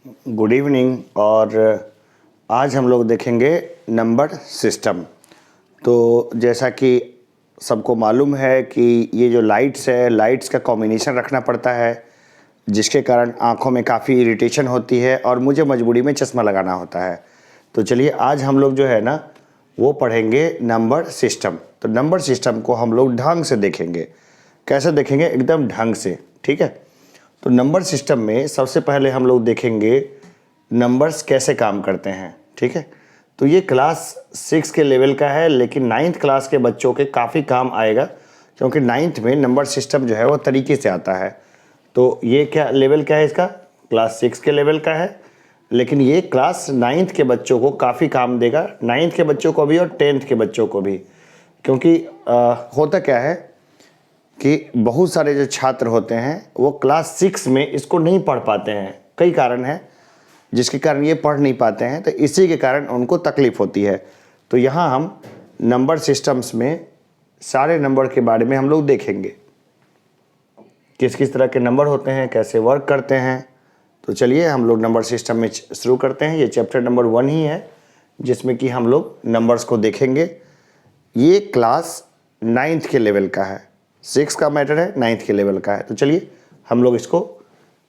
Good evening. और आज हम लोग देखेंगे नंबर सिस्टम। तो जैसा कि सबको मालूम है कि ये जो लाइट्स है, लाइट्स का कॉम्बिनेशन रखना पड़ता है, जिसके कारण आँखों में काफ़ी इरिटेशन होती है और मुझे मजबूरी में चश्मा लगाना होता है। तो चलिए आज हम लोग जो है ना वो पढ़ेंगे नंबर सिस्टम। तो नंबर सिस्टम को हम लोग ढंग से देखेंगे। कैसे देखेंगे? एकदम ढंग से, ठीक है। तो नंबर सिस्टम में सबसे पहले हम लोग देखेंगे नंबर्स कैसे काम करते हैं, ठीक है। तो ये क्लास 6 के लेवल का है, लेकिन 9th क्लास के बच्चों के काफ़ी काम आएगा, क्योंकि 9th में नंबर सिस्टम जो है वो तरीके से आता है। तो ये क्या लेवल क्या है इसका? क्लास 6 के लेवल का है, लेकिन ये क्लास 9th के बच्चों को काफ़ी काम देगा, 9th के बच्चों को भी और 10th के बच्चों को भी। क्योंकि होता क्या है कि बहुत सारे जो छात्र होते हैं वो क्लास 6 में इसको नहीं पढ़ पाते हैं। कई कारण हैं जिसके कारण ये पढ़ नहीं पाते हैं, तो इसी के कारण उनको तकलीफ़ होती है। तो यहाँ हम नंबर सिस्टम्स में सारे नंबर के बारे में हम लोग देखेंगे, किस किस तरह के नंबर होते हैं, कैसे वर्क करते हैं। तो चलिए हम लोग नंबर सिस्टम में शुरू करते हैं। ये चैप्टर नंबर 1 ही है जिसमें कि हम लोग नंबर्स को देखेंगे। ये क्लास 9th के लेवल का है, 6 का मैटर है, 9th के लेवल का है। तो चलिए हम लोग इसको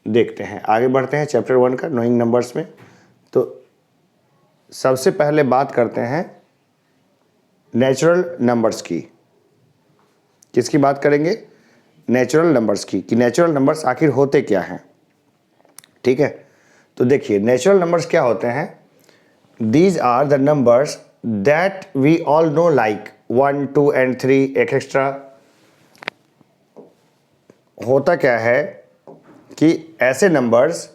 देखते हैं, आगे बढ़ते हैं चैप्टर 1 का नोइंग नंबर्स में। तो सबसे पहले बात करते हैं नेचुरल नंबर्स की। किसकी बात करेंगे? नेचुरल नंबर्स की, कि नेचुरल नंबर्स आखिर होते क्या हैं, ठीक है। तो देखिए नेचुरल नंबर्स क्या होते हैं। These are the numbers that we all know, like 1, 2 and 3 etcetera. होता क्या है कि ऐसे नंबर्स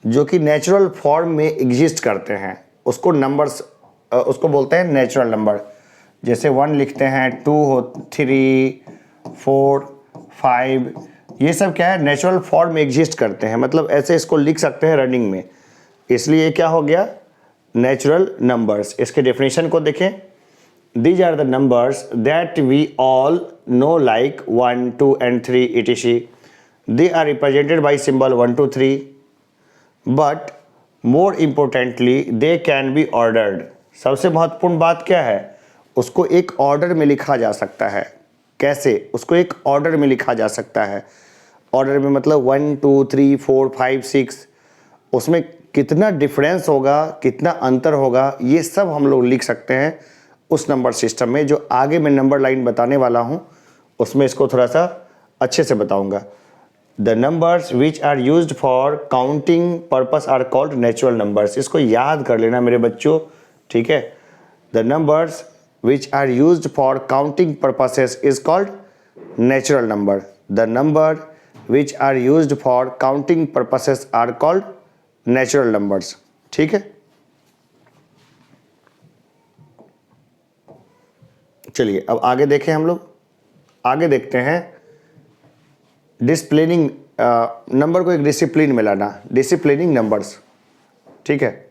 जो कि नेचुरल फॉर्म में एग्जिस्ट करते हैं उसको नंबर्स उसको बोलते हैं नेचुरल नंबर। जैसे 1 लिखते हैं, 2 3 4 5, ये सब क्या है? नेचुरल फॉर्म में एग्जिस्ट करते हैं, मतलब ऐसे इसको लिख सकते हैं रनिंग में, इसलिए क्या हो गया? Natural numbers. इसके डेफिनेशन को देखें। These are the numbers that we all know, like 1, 2 and 3 etc. They are represented by symbol 1, 2, 3. But more importantly, they can be ordered. सबसे महत्वपूर्ण बात क्या है? उसको एक ऑर्डर में लिखा जा सकता है। कैसे? उसको एक ऑर्डर में लिखा जा सकता है। ऑर्डर में मतलब 1, 2, 3, 4, 5, 6, उसमें कितना डिफरेंस होगा, कितना अंतर होगा, ये सब हम लोग लिख सकते हैं उस नंबर सिस्टम में। जो आगे मैं नंबर लाइन बताने वाला हूँ उसमें इसको थोड़ा सा अच्छे से बताऊंगा। The numbers which are used for counting purpose are called natural numbers. इसको याद कर लेना मेरे बच्चों, ठीक है। The numbers which are used for counting purposes is called natural number. The number which are used for counting purposes are called natural numbers, ठीक है। चलिए अब आगे देखें। हम लोग आगे देखते हैं डिसिप्लिनिंग नंबर को एक डिसिप्लिन में लाना, डिसिप्लिनिंग नंबर्स, ठीक है।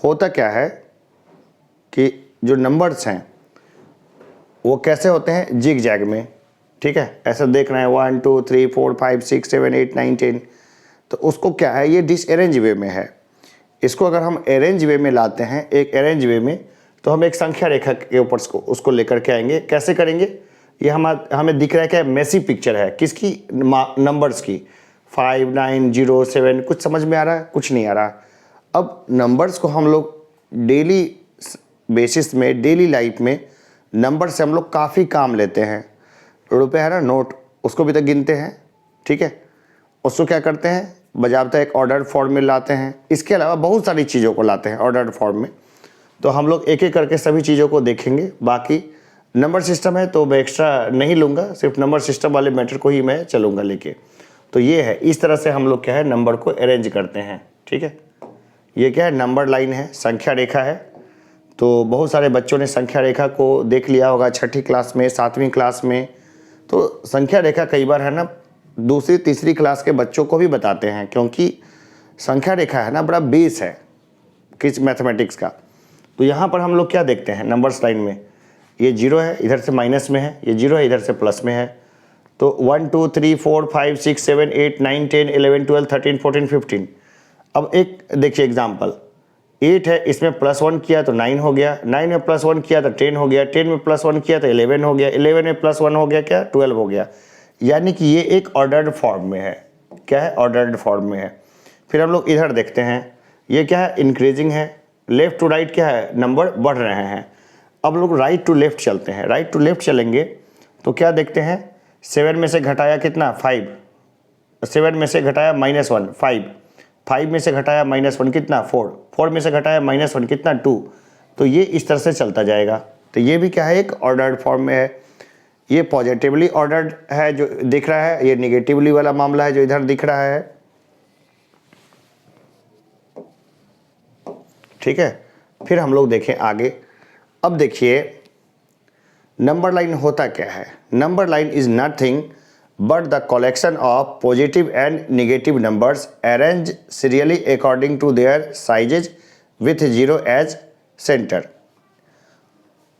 होता क्या है कि जो नंबर्स हैं वो कैसे होते हैं? जिग जैग में, ठीक है। ऐसा देख रहे हैं 1, 2, 3, 4, 5, 6, 7, 8, 9, 10। तो उसको क्या है? ये डिसअरेंज वे में है। इसको अगर हम अरेंज वे में लाते हैं, एक अरेंज वे में, तो हम एक संख्या रेखा के ऊपर उसको लेकर के आएंगे। कैसे करेंगे? ये हमें दिख रहा है क्या? मेसी पिक्चर है। किसकी? नंबर्स की। 5, 9, 0, 7। कुछ समझ में आ रहा है? कुछ नहीं आ रहा। अब नंबर्स को हम लोग डेली बेसिस में, डेली लाइफ में नंबर से हम लोग काफ़ी काम लेते हैं। रुपये है ना, नोट, उसको भी तो गिनते हैं, ठीक है। उसको क्या करते हैं? बजाबता एक ऑर्डर फॉर्म में लाते हैं। इसके अलावा बहुत सारी चीज़ों को लाते हैं ऑर्डर फॉर्म में। तो हम लोग एक एक करके सभी चीज़ों को देखेंगे। बाकी नंबर सिस्टम है तो मैं एक्स्ट्रा नहीं लूँगा, सिर्फ नंबर सिस्टम वाले मैटर को ही मैं चलूँगा लेके। तो ये है, इस तरह से हम लोग क्या है नंबर को अरेंज करते हैं, ठीक है। ये क्या है? नंबर लाइन है, संख्या रेखा है। तो बहुत सारे बच्चों ने संख्या रेखा को देख लिया होगा 6ठी क्लास में, 7वीं क्लास में। तो संख्या रेखा कई बार है ना 2री, 3री क्लास के बच्चों को भी बताते हैं, क्योंकि संख्या रेखा है ना बड़ा बेस है किस मैथमेटिक्स का। तो यहाँ पर हम लोग क्या देखते हैं नंबर्स लाइन में? ये 0 है, इधर से माइनस में है, ये 0 है, इधर से प्लस में है। तो 1 2 3 4 5 6 7 8 9 10 11 12 13 14 15। अब एक देखिए एग्जाम्पल, 8 है, इसमें +1 किया तो 9 हो गया, 9 में +1 किया तो 10 हो गया, 10 में +1 किया तो 11 हो गया, 11 में +1 हो गया क्या, 12 हो गया। यानी कि ये एक ऑर्डर्ड फॉर्म में है। क्या है, ऑर्डर्ड फॉर्म में है। फिर हम लोग इधर देखते हैं, ये क्या है, इंक्रीजिंग है। लेफ्ट टू राइट क्या है, नंबर बढ़ रहे हैं। अब लोग राइट टू लेफ्ट चलते हैं, राइट टू लेफ्ट चलेंगे तो क्या देखते हैं, 7 में से घटाया कितना, 5, 7 में से घटाया -1 5, 5 में से घटाया -1 कितना, 4, 4 में से घटाया -1 कितना, 2। तो ये इस तरह से चलता जाएगा। तो ये भी क्या है, एक ऑर्डर्ड फॉर्म में है। ये पॉजिटिवली ऑर्डर्ड है जो दिख रहा है, ये निगेटिवली वाला मामला है जो इधर दिख रहा है। ठीक है, फिर हम लोग देखें आगे। अब देखिए नंबर लाइन होता क्या है। Number line is nothing but the collection of positive and negative numbers arrange serially according to their sizes with 0 as center.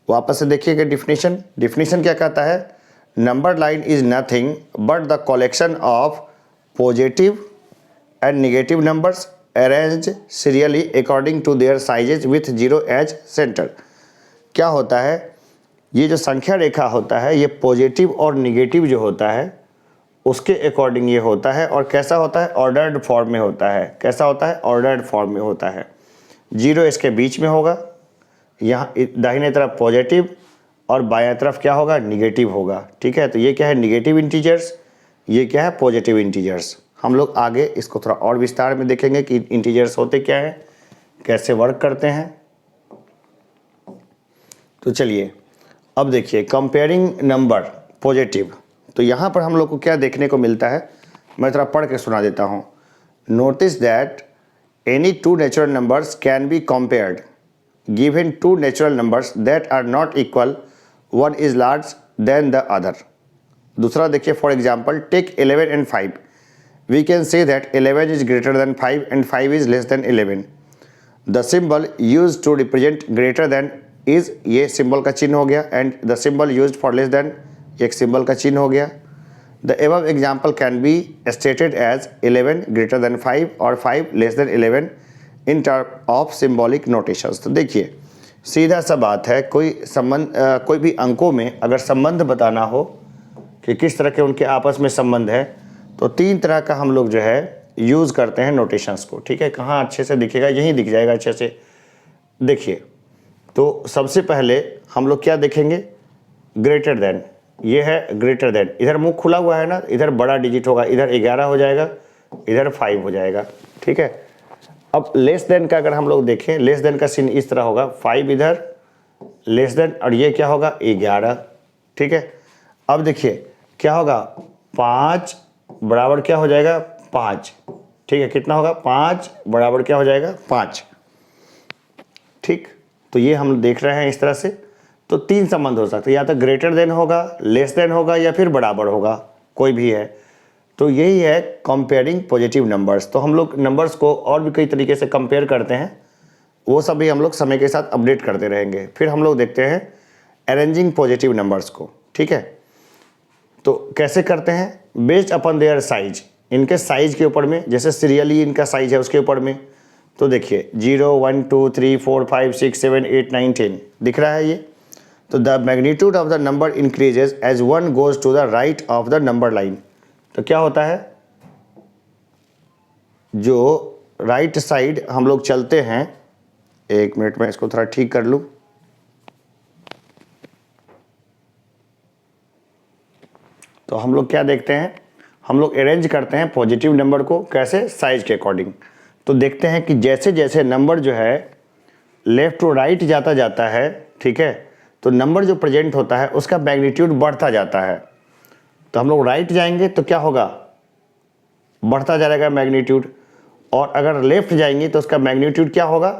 वापस से देखिएगा डिफिनीशन। डिफिनीशन क्या कहता है, number line is nothing but the collection of positive and negative numbers arrange serially according to their sizes with 0 as center. क्या होता है, ये जो संख्या रेखा होता है ये पॉजिटिव और नेगेटिव जो होता है उसके अकॉर्डिंग ये होता है। और कैसा होता है, ऑर्डर्ड फॉर्म में होता है। कैसा होता है, ऑर्डर्ड फॉर्म में होता है। 0 इसके बीच में होगा, यहाँ दाहिने तरफ पॉजिटिव और बाएं तरफ क्या होगा, निगेटिव होगा। ठीक है, तो ये क्या है, निगेटिव इंटीजर्स, ये क्या है, पॉजिटिव इंटीजर्स। हम लोग आगे इसको थोड़ा और विस्तार में देखेंगे कि इंटीजर्स होते क्या हैं, कैसे वर्क करते हैं। तो चलिए अब देखिए, कंपेयरिंग नंबर पॉजिटिव। तो यहाँ पर हम लोग को क्या देखने को मिलता है, मैं थोड़ा पढ़ के सुना देता हूँ। Notice that any two natural numbers can be compared given two natural numbers that are not equal, one is large than the other. दूसरा देखिए, for example take 11 and 5। We can say that 11 is greater than 5 and 5 is less than 11। The symbol use to represent greater than is, ये symbol का चिन्ह हो गया, and the symbol used for less than, एक symbol का चिन्ह हो गया। The above example can be stated as 11 greater than 5 और 5 less than 11 in term of symbolic notations. तो देखिए सीधा सा बात है, कोई संबंध कोई भी अंकों में अगर संबंध बताना हो कि किस तरह के उनके आपस में संबंध है, तो 3 तरह का हम लोग जो है यूज़ करते हैं नोटेशंस को। ठीक है, कहाँ अच्छे से दिखेगा, यहीं दिख जाएगा अच्छे से। देखिए, तो सबसे पहले हम लोग क्या देखेंगे, ग्रेटर देन, ये है ग्रेटर देन, इधर मुंह खुला हुआ है ना, इधर बड़ा डिजिट होगा, इधर 11 हो जाएगा, इधर 5 हो जाएगा। ठीक है, अब लेस देन का अगर हम लोग देखें, लेस देन का सीन इस तरह होगा, 5 इधर लेस देन, और ये क्या होगा, 11। ठीक है, अब देखिए क्या होगा, 5 बराबर क्या हो जाएगा, 5। ठीक है, कितना होगा, 5 बराबर क्या हो जाएगा, 5। ठीक, तो ये हम देख रहे हैं इस तरह से। तो 3 संबंध हो सकते हैं, या तो ग्रेटर देन होगा, लेस देन होगा, या फिर बराबर होगा, कोई भी है। तो यही है कंपेयरिंग पॉजिटिव नंबर्स। तो हम लोग नंबर्स को और भी कई तरीके से कंपेयर करते हैं, वो सब भी हम लोग समय के साथ अपडेट करते रहेंगे। फिर हम लोग देखते हैं अरेंजिंग पॉजिटिव नंबर्स को। ठीक है, तो कैसे करते हैं, बेस्ड अपॉन देयर साइज, इनके साइज के ऊपर में, जैसे सीरियली इनका साइज है उसके ऊपर में। तो देखिए 0 1 2 3 4 5 6 7 8 9 10 दिख रहा है ये। तो the magnitude of the number increases as one goes to the right of the number line. तो क्या होता है, जो राइट साइड हम लोग चलते हैं, 1 मिनट में इसको थोड़ा ठीक कर लूँ। तो हम लोग क्या देखते हैं, हम लोग अरेंज करते हैं पॉजिटिव नंबर को, कैसे, साइज के अकॉर्डिंग। तो देखते हैं कि जैसे जैसे नंबर जो है लेफ्ट टू राइट जाता है, ठीक है, तो नंबर जो प्रेजेंट होता है उसका मैग्नीट्यूड बढ़ता जाता है। तो हम लोग राइट जाएंगे तो क्या होगा, बढ़ता जाएगा मैग्नीट्यूड, और अगर लेफ्ट जाएंगे तो उसका मैग्नीट्यूड क्या होगा,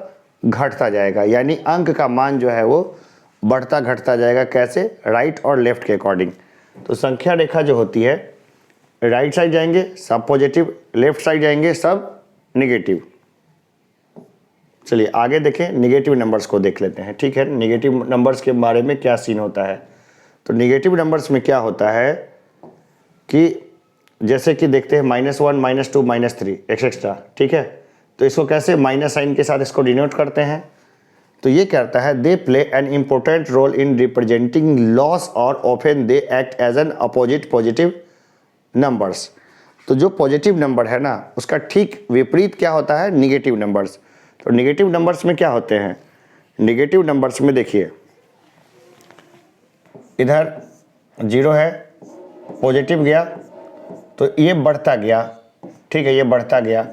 घटता जाएगा। यानी अंक का मान जो है वो बढ़ता घटता जाएगा। कैसे, राइट और लेफ्ट के अकॉर्डिंग। तो संख्या रेखा जो होती है, राइट साइड जाएंगे सब पॉजिटिव, लेफ्ट साइड जाएंगे सब निगेटिव। चलिए आगे देखें, निगेटिव नंबर्स को देख लेते हैं। ठीक है, निगेटिव नंबर्स के बारे में क्या सीन होता है। तो निगेटिव नंबर्स में क्या होता है, कि जैसे कि देखते हैं -1 -2 -3 एक्सेट्रा, ठीक है। तो इसको कैसे माइनस साइन के साथ इसको डिनोट करते हैं, तो ये कहता है they play an important role in representing loss और often they act as an opposite positive numbers. तो जो पॉजिटिव नंबर है ना उसका ठीक विपरीत क्या होता है, निगेटिव नंबर्स। तो निगेटिव नंबर्स में क्या होते हैं, निगेटिव नंबर्स में देखिए इधर 0 है, पॉजिटिव गया तो ये बढ़ता गया, ठीक है, ये बढ़ता गया,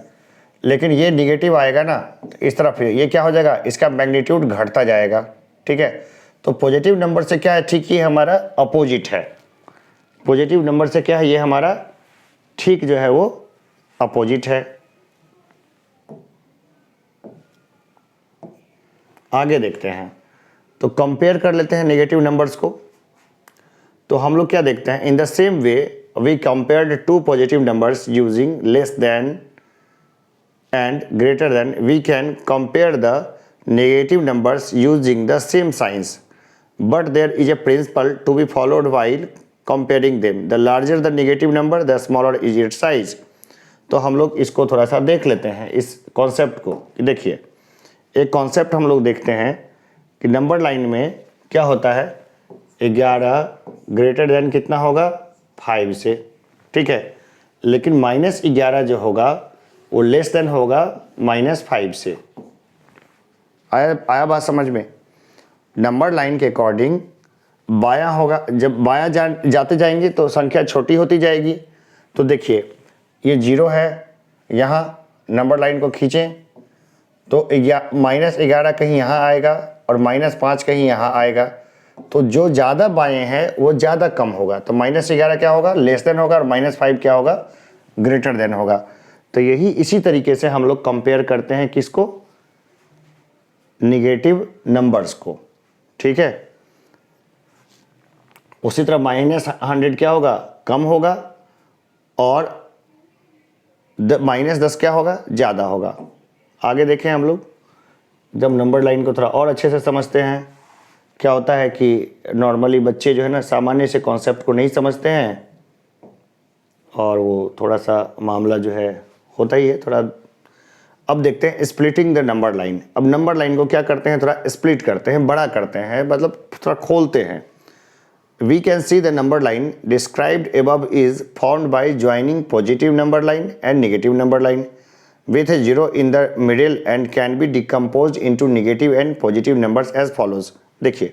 लेकिन ये निगेटिव आएगा ना तो इस तरफ ये क्या हो जाएगा, इसका मैग्नीट्यूड घटता जाएगा, ठीक है। तो पॉजिटिव नंबर से क्या है, ठीक ये हमारा अपोजिट है, पॉजिटिव नंबर से क्या है, ये हमारा ठीक जो है वो अपोजिट है। आगे देखते हैं, तो कंपेयर कर लेते हैं नेगेटिव नंबर्स को। तो हम लोग क्या देखते हैं, in the same way we compared two positive numbers using less than and greater than, we can compare the negative numbers using the same signs, but there is a principle to be followed while comparing them. The larger the negative number, the smaller is its size. तो हम लोग इसको थोड़ा सा देख लेते हैं इस कॉन्सेप्ट को। देखिए एक कॉन्सेप्ट हम लोग देखते हैं कि नंबर लाइन में क्या होता है, 11 ग्रेटर देन कितना होगा, 5 से, ठीक है, लेकिन -11 जो होगा वो लेस देन होगा -5 से। आया बात समझ में। नंबर लाइन के अकॉर्डिंग बायां होगा, जब बायां जाते जाएंगे तो संख्या छोटी होती जाएगी। तो देखिए ये 0 है, यहाँ नंबर लाइन को खींचें तो -11 कहीं यहाँ आएगा और -5 कहीं यहाँ आएगा। तो जो ज़्यादा बाएं हैं वो ज़्यादा कम होगा, तो -11 क्या होगा, लेस देन होगा, और -5 क्या होगा, ग्रेटर देन होगा। तो यही इसी तरीके से हम लोग कंपेयर करते हैं किसको, निगेटिव नंबर्स को, ठीक है। उसी तरह -100 क्या होगा, कम होगा, और -10 क्या होगा, ज़्यादा होगा। आगे देखें हम लोग, जब नंबर लाइन को थोड़ा और अच्छे से समझते हैं, क्या होता है कि नॉर्मली बच्चे जो है ना सामान्य से कॉन्सेप्ट को नहीं समझते हैं और वो थोड़ा सा मामला जो है होता ही है थोड़ा। अब देखते हैं स्प्लिटिंग द नंबर लाइन। अब नंबर लाइन को क्या करते हैं, थोड़ा स्प्लिट करते हैं, बड़ा करते हैं, मतलब थोड़ा खोलते हैं। We can see the number line described above is formed by joining positive number line and negative number line with a 0 in the middle and can be decomposed into negative and positive numbers as follows। देखिए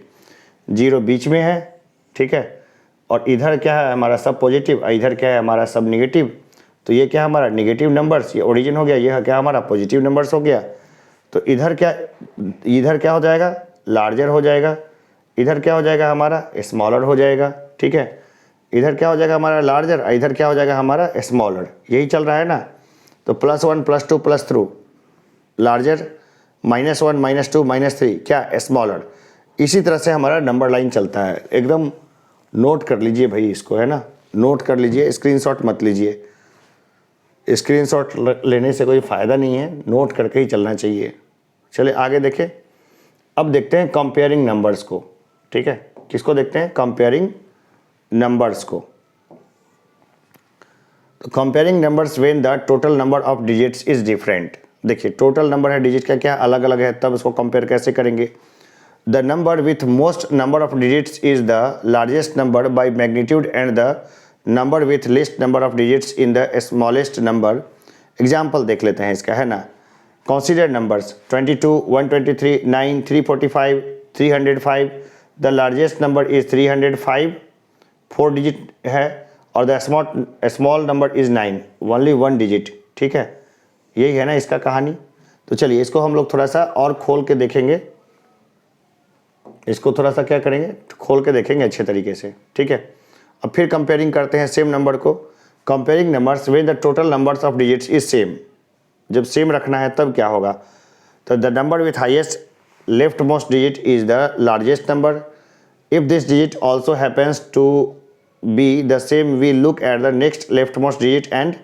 0 बीच में है, ठीक है, और इधर क्या है हमारा सब पॉजिटिव, इधर क्या है हमारा सब नेगेटिव। तो ये क्या हमारा नेगेटिव नंबर्स, ये ओरिजिन हो गया, ये क्या हमारा पॉजिटिव नंबर्स हो गया। तो इधर क्या हो जाएगा, लार्जर हो जाएगा, इधर क्या हो जाएगा हमारा स्मॉलर हो जाएगा, ठीक है। इधर क्या हो जाएगा हमारा लार्जर, इधर क्या हो जाएगा हमारा स्मॉलर, यही चल रहा है ना। तो +1 +2 +3 लार्जर, -1 -2 -3 क्या स्मॉलर। इसी तरह से हमारा नंबर लाइन चलता है। एकदम नोट कर लीजिए भाई इसको, है ना, नोट कर लीजिए, स्क्रीनशॉट मत लीजिए। स्क्रीनशॉट लेने से कोई फ़ायदा नहीं है, नोट करके ही चलना चाहिए। चलिए आगे देखें। अब देखते हैं कंपेयरिंग नंबर्स को, ठीक है। किसको देखते हैं, कंपेयरिंग नंबर्स को। तो comparing numbers when the total number of digits is different. देखिए टोटल नंबर है, डिजिट का क्या अलग अलग है, तब इसको कंपेयर कैसे करेंगे। The number with most number of digits is the largest number by magnitude and the number with list number of digits in the smallest number. Example देख लेते हैं इसका, है ना। Consider numbers 22 123 9 345 305। The largest number is 305, 4 digit है, और the small number is 9, only 1 digit, ठीक है। यही है ना इसका कहानी। तो चलिए इसको हम लोग थोड़ा सा और खोल के देखेंगे, इसको थोड़ा सा क्या करेंगे, खोल के देखेंगे अच्छे तरीके से, ठीक है। अब फिर कंपेयरिंग करते हैं सेम नंबर को। Comparing numbers when the total numbers of digits is same. जब सेम रखना है तब क्या होगा, तो the number with highest left most digit is the largest number. If this digit also happens to be the same, we look at the next leftmost digit and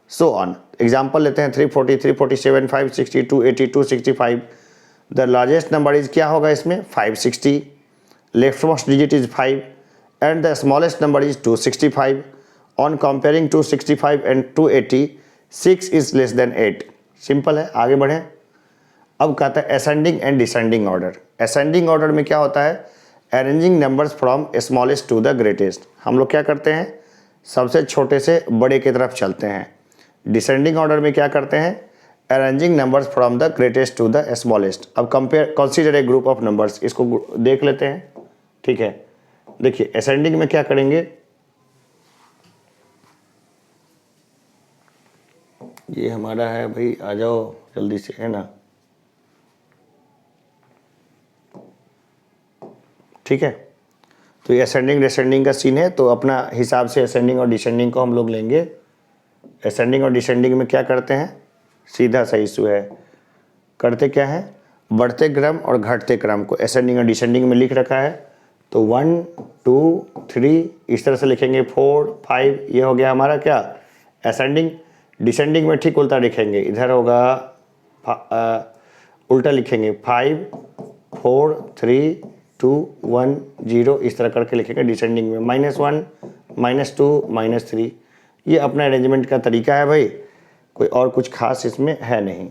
so on। Example लेते हैं 340 347 560 280 265। The largest number is क्या होगा इसमें 560, leftmost digit is 5 and the smallest number is 265। On comparing 265 and 280 6 is less than 8। Simple है, आगे बढ़ें। अब कहता है ascending and descending order. Ascending order में क्या होता है, arranging numbers from smallest to the greatest. हम लोग क्या करते हैं, सबसे छोटे से बड़े की तरफ चलते हैं। डिसेंडिंग ऑर्डर में क्या करते हैं, arranging numbers from the greatest to the smallest. अब compare consider a group of numbers, इसको देख लेते हैं। ठीक है, देखिए असेंडिंग में क्या करेंगे, ये हमारा है भाई, आ जाओ जल्दी से, है ना। ठीक है, तो ये असेंडिंग डिसेंडिंग का सीन है, तो अपना हिसाब से असेंडिंग और डिसेंडिंग को हम लोग लेंगे। असेंडिंग और डिसेंडिंग में क्या करते हैं, सीधा सा इशू है, करते क्या है, बढ़ते क्रम और घटते क्रम को असेंडिंग और डिसेंडिंग में लिख रखा है। तो 1 2 3 इस तरह से लिखेंगे, 4 5, ये हो गया हमारा क्या असेंडिंग। डिसेंडिंग में ठीक उल्टा लिखेंगे, इधर होगा उल्टा लिखेंगे, 5 4 3 2 1 0 इस तरह करके लिखेंगे। डिसेंडिंग में -1 -2 -3, ये अपना अरेंजमेंट का तरीका है भाई, कोई और कुछ खास इसमें है नहीं।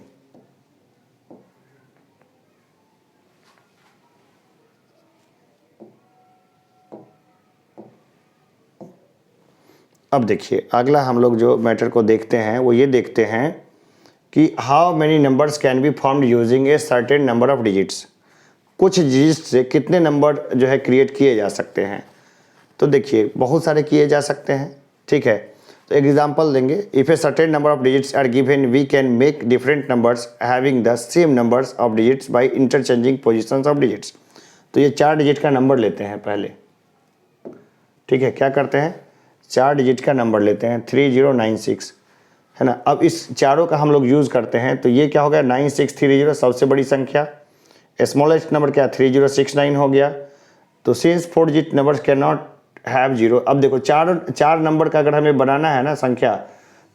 अब देखिए अगला हम लोग जो मैटर को देखते हैं वो ये देखते हैं कि how many numbers can be formed using A certain number of digits. कुछ डिजिट से कितने नंबर जो है क्रिएट किए जा सकते हैं। तो देखिए बहुत सारे किए जा सकते हैं। ठीक है, तो एक एग्जांपल देंगे, if a certain number of digits are given we can make different numbers having the same numbers of digits by interchanging positions of digits. तो ये 4 डिजिट का नंबर लेते हैं पहले। ठीक है, क्या करते हैं, 4 डिजिट का नंबर लेते हैं, 3096, है ना। अब इस चारों का हम लोग यूज़ करते हैं, तो ये क्या हो गया, 9630 सबसे बड़ी संख्या, स्मॉलेस्ट नंबर क्या 3069 हो गया। तो since 4 digit numbers can not have zero. अब देखो चार नंबर का अगर हमें बनाना है ना संख्या,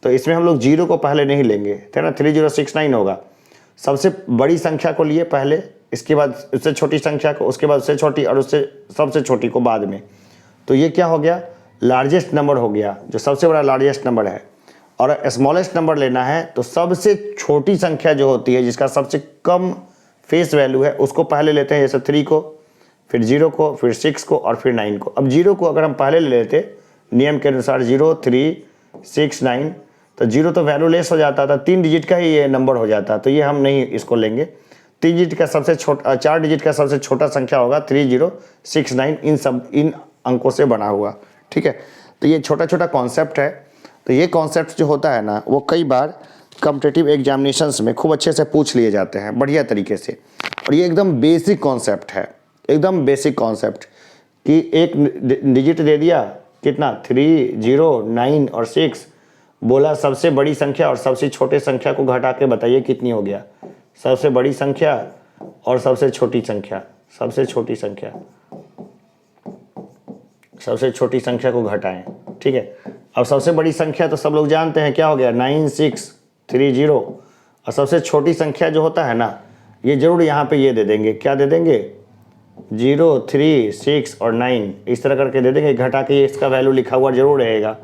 तो इसमें हम लोग जीरो को पहले नहीं लेंगे, है ना। 3069 होगा, सबसे बड़ी संख्या को लिए पहले, इसके बाद उससे छोटी संख्या को, उसके बाद उससे छोटी, और उससे सबसे छोटी को बाद में। तो ये क्या हो गया, लार्जेस्ट नंबर हो गया, जो सबसे बड़ा लार्जेस्ट नंबर है। और स्मॉलेस्ट नंबर लेना है तो सबसे छोटी संख्या जो होती है, जिसका सबसे कम फेस वैल्यू है, उसको पहले लेते हैं, जैसे 3 को, फिर 0 को, फिर 6 को और फिर 9 को। अब 0 को अगर हम पहले ले लेते नियम के अनुसार 0 3 6 9, तो 0 तो वैल्यू लेस हो जाता था, 3 डिजिट का ही ये नंबर हो जाता, तो ये हम नहीं इसको लेंगे। 3 डिजिट का सबसे छोटा, 4 डिजिट का सबसे छोटा संख्या होगा 3069, इन अंकों से बना हुआ। ठीक है, तो ये छोटा छोटा कॉन्सेप्ट है। तो ये कॉन्सेप्ट जो होता है ना, वो कई बार कॉम्पिटिटिव एग्जामिनेशंस में खूब अच्छे से पूछ लिए जाते हैं बढ़िया तरीके से। और ये एकदम बेसिक कॉन्सेप्ट है, एकदम बेसिक कॉन्सेप्ट, कि एक डिजिट दे दिया कितना 3 0 9 और 6, बोला सबसे बड़ी संख्या और सबसे छोटे संख्या को घटा के बताइए कितनी हो गया। सबसे बड़ी संख्या और सबसे छोटी संख्या, सबसे छोटी संख्या, सबसे छोटी संख्या को घटाएं। ठीक है, अब सबसे बड़ी संख्या तो सब लोग जानते हैं क्या हो गया, 9630। और सबसे छोटी संख्या जो होता है ना, ये जरूर यहाँ पे ये दे देंगे, क्या दे देंगे, 0 3 6 और 9 इस तरह करके दे देंगे, घटा के इसका वैल्यू लिखा हुआ जरूर रहेगा।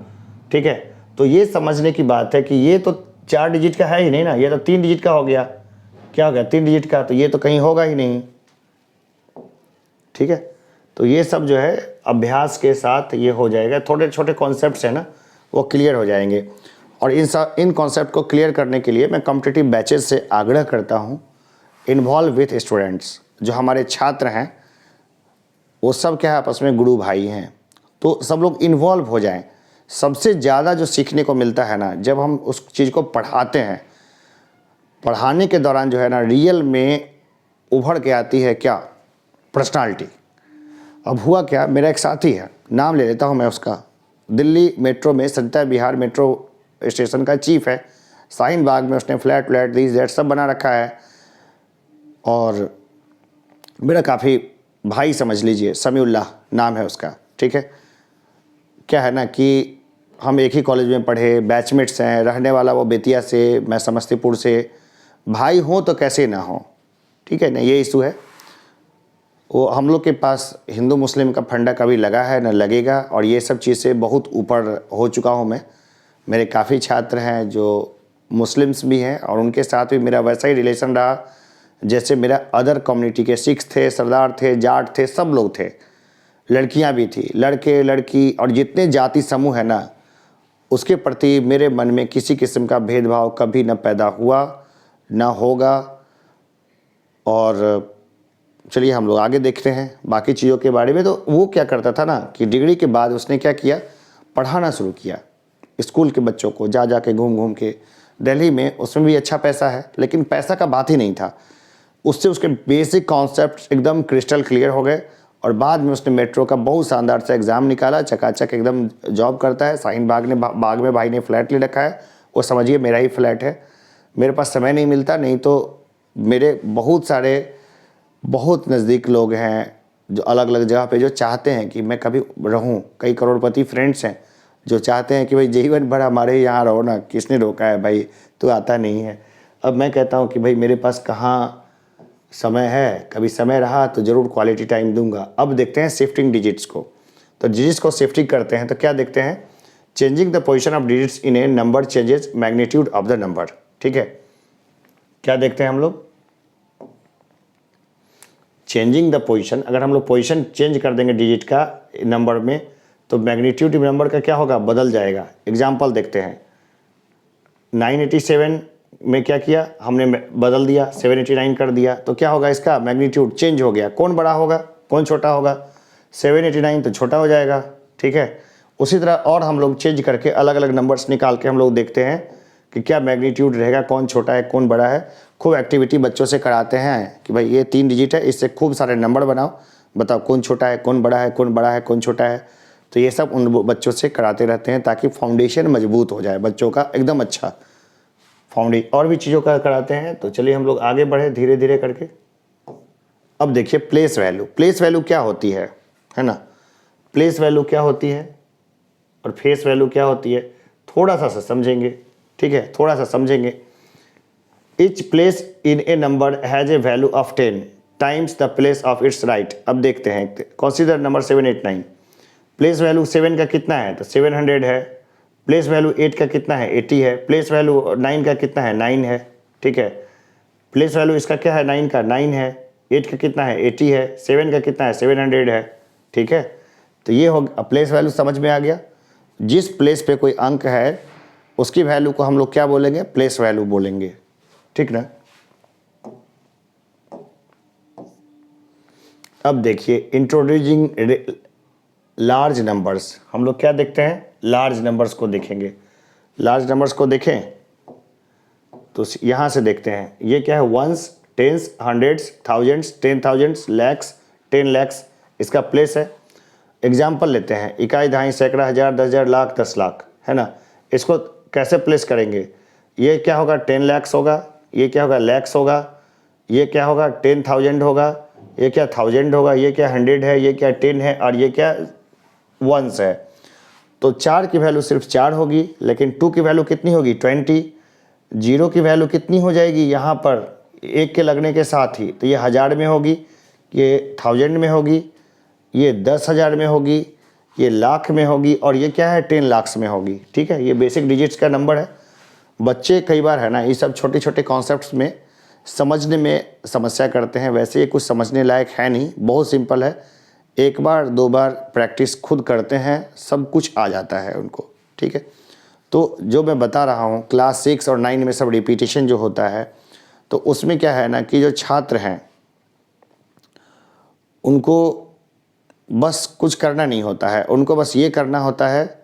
ठीक है, तो ये समझने की बात है कि ये तो 4 डिजिट का है ही नहीं ना, ये तो 3 डिजिट का हो गया। क्या हो गया, 3 डिजिट का, तो ये तो कहीं होगा ही नहीं। ठीक है, तो ये सब जो है अभ्यास के साथ ये हो जाएगा, थोड़े छोटे कॉन्सेप्ट्स हैं ना वो क्लियर हो जाएंगे। और इन कॉन्सेप्ट को क्लियर करने के लिए मैं कॉम्पिटिटिव बैचेस से आग्रह करता हूँ, इन्वॉल्व विथ स्टूडेंट्स। जो हमारे छात्र हैं वो सब क्या है, आपस में गुरु भाई हैं, तो सब लोग इन्वॉल्व हो जाएं। सबसे ज़्यादा जो सीखने को मिलता है ना, जब हम उस चीज़ को पढ़ाते हैं, पढ़ाने के दौरान जो है ना, रियल में उभर के आती है क्या, पर्सनालिटी। अब हुआ क्या, मेरा एक साथी है, नाम ले लेता हूँ मैं उसका, दिल्ली मेट्रो में सरिता विहार मेट्रो स्टेशन का चीफ है। शाहीन बाग में उसने फ्लैट दीज दैट सब बना रखा है। और मेरा काफ़ी भाई समझ लीजिए, समीउल्लाह नाम है उसका। ठीक है, क्या है ना कि हम एक ही कॉलेज में पढ़े, बैचमेट्स हैं, रहने वाला वो बेतिया से, मैं समस्तीपुर से, भाई हों तो कैसे ना हो। ठीक है ना, ये इशू है। वो हम लोग के पास हिंदू मुस्लिम का फंडा कभी लगा है न लगेगा, और ये सब चीज़ से बहुत ऊपर हो चुका हूँ मैं। मेरे काफ़ी छात्र हैं जो मुस्लिम्स भी हैं और उनके साथ भी मेरा वैसा ही रिलेशन रहा जैसे मेरा अदर कम्युनिटी के सिख थे, सरदार थे, जाट थे, सब लोग थे। लड़कियां भी थी, लड़के लड़की, और जितने जाति समूह है ना, उसके प्रति मेरे मन में किसी किस्म का भेदभाव कभी न पैदा हुआ ना होगा। और चलिए हम लोग आगे देखते हैं बाकी चीज़ों के बारे में। तो वो क्या करता था ना कि डिग्री के बाद उसने क्या किया, पढ़ाना शुरू किया स्कूल के बच्चों को, जा जा के घूम घूम के दिल्ली में। उसमें भी अच्छा पैसा है, लेकिन पैसा का बात ही नहीं था। उससे उसके बेसिक कॉन्सेप्ट एकदम क्रिस्टल क्लियर हो गए, और बाद में उसने मेट्रो का बहुत शानदार सा एग्ज़ाम निकाला, चकाचक एकदम जॉब करता है। शाहीन बाग में भाई ने फ्लैट ले रखा है, वो समझिए मेरा ही फ्लैट है। मेरे पास समय नहीं मिलता, नहीं तो मेरे बहुत सारे बहुत नज़दीक लोग हैं जो अलग अलग जगह पे जो चाहते हैं कि मैं कभी रहूं। कई करोड़पति फ्रेंड्स हैं जो चाहते हैं कि भाई जीवन भर हमारे यहाँ रहो ना, किसने रोका है भाई, तू आता नहीं है। अब मैं कहता हूँ कि भाई मेरे पास कहाँ समय है, कभी समय रहा तो ज़रूर क्वालिटी टाइम दूंगा। अब देखते हैं शिफ्टिंग डिजिट्स को। तो डिजिट्स को शिफ्टिंग करते हैं तो क्या देखते हैं, changing the position of digits in A number changes magnitude of the number. ठीक है, क्या देखते हैं हम लोग, चेंजिंग द पोजीशन। अगर हम लोग पोजीशन चेंज कर देंगे डिजिट का नंबर में तो मैग्नीट्यूड नंबर का क्या होगा, बदल जाएगा। एग्जांपल देखते हैं, 987 में क्या किया हमने, बदल दिया 789 कर दिया, तो क्या होगा, इसका मैग्नीट्यूड चेंज हो गया। कौन बड़ा होगा कौन छोटा होगा, 789 तो छोटा हो जाएगा। ठीक है, उसी तरह और हम लोग चेंज करके अलग अलग नंबर्स निकाल के हम लोग देखते हैं कि क्या मैग्नीट्यूड रहेगा, कौन छोटा है कौन बड़ा है। खूब एक्टिविटी बच्चों से कराते हैं कि भाई ये 3 डिजिट है, इससे खूब सारे नंबर बनाओ, बताओ कौन छोटा है कौन बड़ा है, कौन बड़ा है कौन छोटा है। तो ये सब उन बच्चों से कराते रहते हैं ताकि फाउंडेशन मजबूत हो जाए बच्चों का, एकदम अच्छा फाउंडेशन। और भी चीज़ों का कराते हैं। तो चलिए हम लोग आगे बढ़े धीरे धीरे करके। अब देखिए प्लेस वैल्यू। प्लेस वैल्यू क्या होती है ना, प्लेस वैल्यू क्या होती है और फेस वैल्यू क्या होती है, थोड़ा सा समझेंगे। ठीक है, थोड़ा सा समझेंगे। Each place in a number has a value of 10 times the place of its right। अब देखते हैं, consider number 789। प्लेस वैल्यू 7 का कितना है तो 700 है। प्लेस वैल्यू 8 का कितना है 80 है। प्लेस वैल्यू 9 का कितना है 9 है। ठीक है, प्लेस वैल्यू इसका क्या है 9 का 9 है। 8 का कितना है 80 है। 7 का कितना है 700 है। ठीक है, तो ये हो प्लेस वैल्यू समझ में आ गया। जिस प्लेस पे कोई अंक है उसकी वैल्यू को हम लोग क्या बोलेंगे, प्लेस वैल्यू बोलेंगे। ठीक ना। अब देखिए इंट्रोड्यूसिंग लार्ज नंबर्स। हम लोग क्या देखते हैं, लार्ज नंबर्स को देखेंगे। लार्ज नंबर्स को देखें तो यहां से देखते हैं, ये क्या है, ones, tens, hundreds, thousands, 10,000, lakhs, 10 lakhs, इसका प्लेस है। एग्जाम्पल लेते हैं, इकाई, दहाई, सैकड़ा, हज़ार, 10,000, लाख, 10 लाख, है ना। इसको कैसे प्लेस करेंगे, ये क्या होगा 10 लैक्स होगा, ये क्या होगा लैक्स होगा, ये क्या होगा 10,000 होगा, ये क्या 1000 होगा, ये क्या 100 है, ये क्या 10 है, और ये क्या वंस है। तो 4 की वैल्यू सिर्फ 4 होगी, लेकिन 2 की वैल्यू कितनी होगी 20। 0 की वैल्यू कितनी हो जाएगी यहाँ पर 1 के लगने के साथ ही, तो ये 1000 में होगी, ये 1000 में होगी, ये 10,000 में होगी, ये लाख में होगी, और ये क्या है 10 लाख में होगी। ठीक है, ये बेसिक डिजिट्स का नंबर है। बच्चे कई बार है ना ये सब छोटे छोटे कॉन्सेप्ट्स में समझने में समस्या करते हैं। वैसे ये कुछ समझने लायक है नहीं, बहुत सिंपल है। एक बार 2 बार प्रैक्टिस खुद करते हैं सब कुछ आ जाता है उनको। ठीक है, तो जो मैं बता रहा हूँ क्लास 6 और 9 में सब रिपीटिशन जो होता है, तो उसमें क्या है ना कि जो छात्र हैं उनको बस कुछ करना नहीं होता है, उनको बस ये करना होता है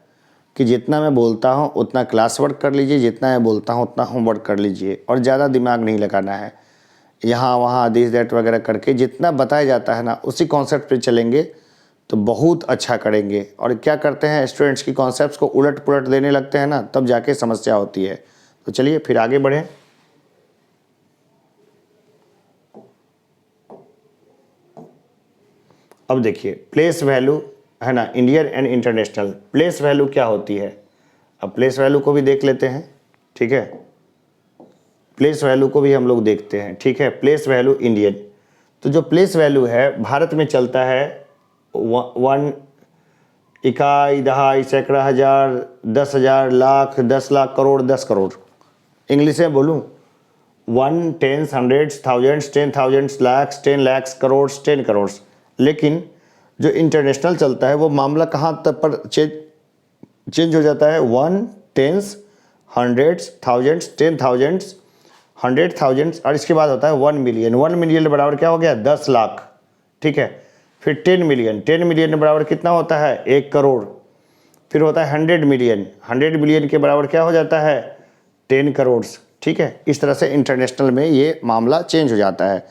कि जितना मैं बोलता हूँ उतना क्लास वर्क कर लीजिए, जितना मैं बोलता हूँ उतना होमवर्क कर लीजिए, और ज़्यादा दिमाग नहीं लगाना है। यहाँ वहाँ दिस दैट वगैरह करके जितना बताया जाता है ना उसी कॉन्सेप्ट पे चलेंगे तो बहुत अच्छा करेंगे। और क्या करते हैं स्टूडेंट्स की कॉन्सेप्ट्स को उलट पुलट देने लगते हैं ना, तब जाके समस्या होती है। तो चलिए फिर आगे बढ़ें। अब देखिए प्लेस वैल्यू है ना, Indian and international. Place value क्या होती है, अब प्लेस वैल्यू को भी देख लेते हैं। ठीक है, प्लेस वैल्यू को भी हम लोग देखते हैं। ठीक है, प्लेस वैल्यू इंडियन, तो जो प्लेस वैल्यू है भारत में चलता है 1 इकाई, दहाई, सैकड़ा, हजार, 10,000, लाख, 10 लाख, करोड़, 10 करोड़। इंग्लिश में बोलूँ 1 10 100 थाउजेंड्स, 10,000, लाख्स, 10 लाख्स, करोड़, 10 करोड़। लेकिन जो इंटरनेशनल चलता है वो मामला कहाँ तक पर चेंज हो जाता है? 1 10 100 थाउजेंड्स, 10,000, 100,000 और इसके बाद होता है 1 मिलियन। 1 मिलियन बराबर क्या हो गया? 10 लाख। ठीक है। फिर 10 मिलियन, 10 मिलियन बराबर कितना होता है? 1 करोड़। फिर होता है 100 मिलियन, 100 मिलियन के बराबर क्या हो जाता है? 10 करोड़। ठीक है। इस तरह से इंटरनेशनल में ये मामला चेंज हो जाता है।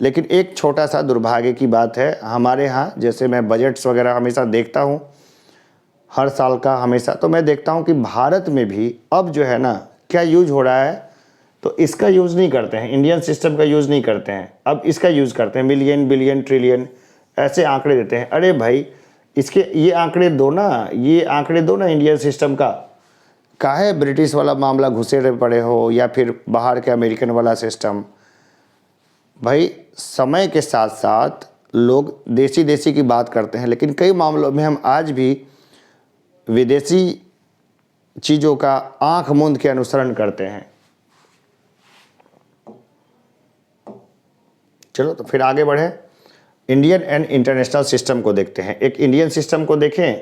लेकिन एक छोटा सा दुर्भाग्य की बात है हमारे यहाँ, जैसे मैं बजट्स वगैरह हमेशा देखता हूँ हर साल का हमेशा, तो मैं देखता हूँ कि भारत में भी अब जो है ना क्या यूज हो रहा है, तो इसका यूज़ नहीं करते हैं, इंडियन सिस्टम का यूज़ नहीं करते हैं, अब इसका यूज़ करते हैं। मिलियन, बिलियन, ट्रिलियन ऐसे आंकड़े देते हैं। अरे भाई इसके ये आंकड़े दो ना, ये आंकड़े दो ना इंडियन सिस्टम का। काहे ब्रिटिश वाला मामला घुसे रहे पड़े हो या फिर बाहर के अमेरिकन वाला सिस्टम। भाई समय के साथ साथ लोग देसी देसी की बात करते हैं, लेकिन कई मामलों में हम आज भी विदेशी चीज़ों का आंख मूंद के अनुसरण करते हैं। चलो तो फिर आगे बढ़े, इंडियन एंड इंटरनेशनल सिस्टम को देखते हैं। एक इंडियन सिस्टम को देखें